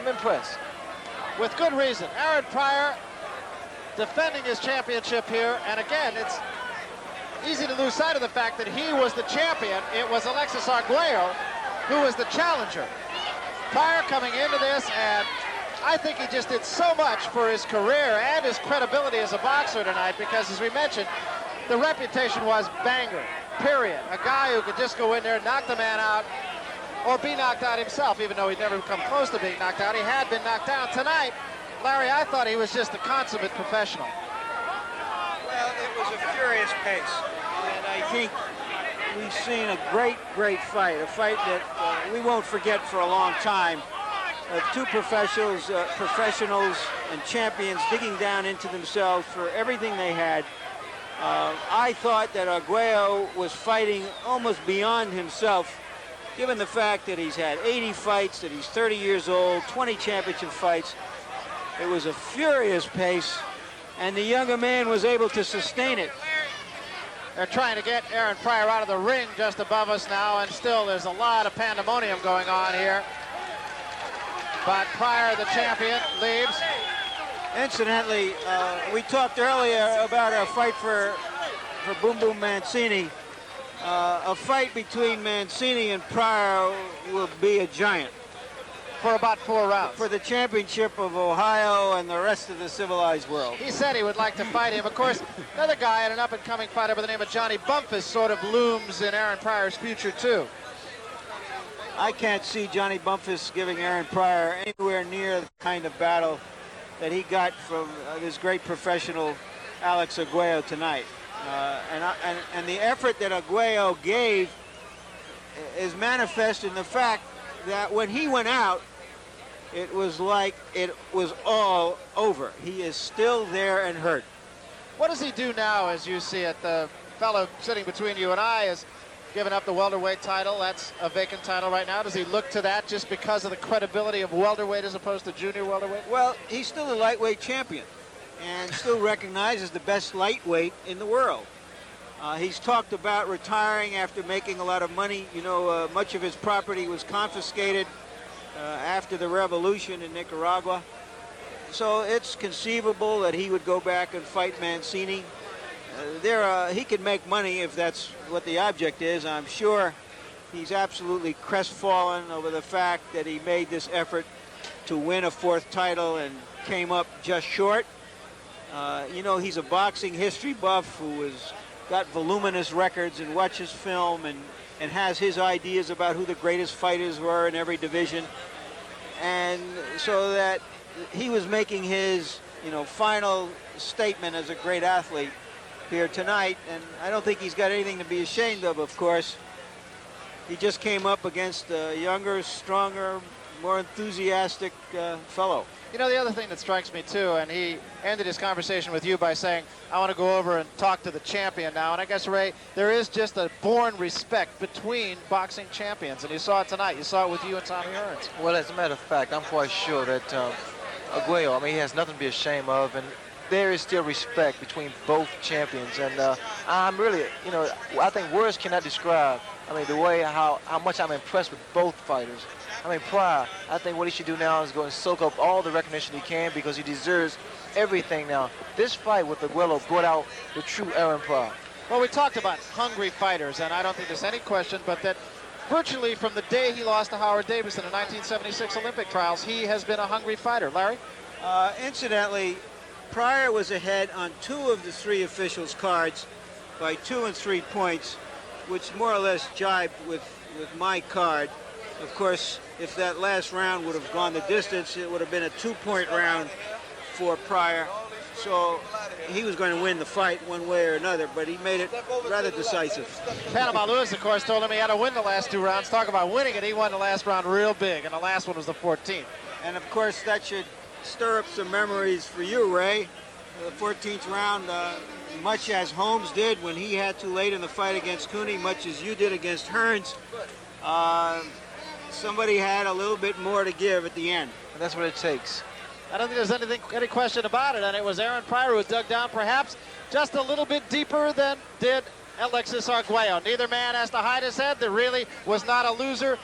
I'm impressed. With good reason. Aaron Pryor defending his championship here, and again, it's easy to lose sight of the fact that he was the champion. It was Alexis Arguello who was the challenger. Pryor coming into this, and I think he just did so much for his career and his credibility as a boxer tonight, because as we mentioned, the reputation was banger, period. A guy who could just go in there, knock the man out, or be knocked out himself, even though he'd never come close to being knocked out. He had been knocked out. Tonight, Larry, I thought he was just a consummate professional. Well, it was a furious pace, and I think we've seen a great fight, a fight that we won't forget for a long time, of two professionals and champions digging down into themselves for everything they had. I thought that Arguello was fighting almost beyond himself, given the fact that he's had 80 fights, that he's 30 years old, 20 championship fights. It was a furious pace, and the younger man was able to sustain it. They're trying to get Aaron Pryor out of the ring just above us now, and still there's a lot of pandemonium going on here. But Pryor, the champion, leaves. Incidentally, we talked earlier about a fight for Boom Boom Mancini. A fight between Mancini and Pryor will be a giant. For about 4 rounds. For the championship of Ohio and the rest of the civilized world. He said he would like to fight him. Of course, another guy, an up-and-coming fighter by the name of Johnny Bumpus, sort of looms in Aaron Pryor's future, too. I can't see Johnny Bumpus giving Aaron Pryor anywhere near the kind of battle that he got from this great professional Alex Arguello tonight. And the effort that Arguello gave is manifest in the fact that when he went out, it was like it was all over. He is still there and hurt. What does he do now, as you see it? The fellow sitting between you and I has given up the welterweight title. That's a vacant title right now. Does he look to that just because of the credibility of welterweight as opposed to junior welterweight? Well, he's still a lightweight champion and still recognized as the best lightweight in the world. He's talked about retiring after making a lot of money. You know, much of his property was confiscated after the revolution in Nicaragua. So it's conceivable that he would go back and fight Mancini. He could make money if that's what the object is. I'm sure he's absolutely crestfallen over the fact that he made this effort to win a 4th title and came up just short. You know, he's a boxing history buff who has got voluminous records and watches film and has his ideas about who the greatest fighters were in every division. And so that he was making his, you know, final statement as a great athlete here tonight, and I don't think he's got anything to be ashamed of course. He just came up against a younger, stronger, more enthusiastic fellow. You know, the other thing that strikes me, too, and he ended his conversation with you by saying, I want to go over and talk to the champion now. And I guess, Ray, there is just a born respect between boxing champions. And you saw it tonight. You saw it with you and Tommy Hearns. Well, as a matter of fact, I'm quite sure that Arguello, I mean, he has nothing to be ashamed of. And there is still respect between both champions. And I'm really, you know, I think words cannot describe, I mean, the way how much I'm impressed with both fighters. I mean, Pryor, I think what he should do now is go and soak up all the recognition he can, because he deserves everything now. This fight with Arguello brought out the true Aaron Pryor. Well, we talked about hungry fighters, and I don't think there's any question but that virtually from the day he lost to Howard Davis in the 1976 Olympic trials, he has been a hungry fighter. Larry? Incidentally, Pryor was ahead on 2 of the 3 officials' cards by 2 and 3 points, which more or less jibed with my card. Of course, if that last round would have gone the distance, it would have been a 2-point round for Pryor. So he was going to win the fight one way or another, but he made it rather decisive. Panama Lewis, of course, told him he had to win the last 2 rounds. Talk about winning it. He won the last round real big, and the last one was the 14th. And, of course, that should stir up some memories for you, Ray. The 14th round, much as Holmes did when he had to late in the fight against Cooney, much as you did against Hearns. Somebody had a little bit more to give at the end. And that's what it takes. I don't think there's any question about it, and it was Aaron Pryor who dug down perhaps just a little bit deeper than did Alexis Arguello. Neither man has to hide his head. There really was not a loser.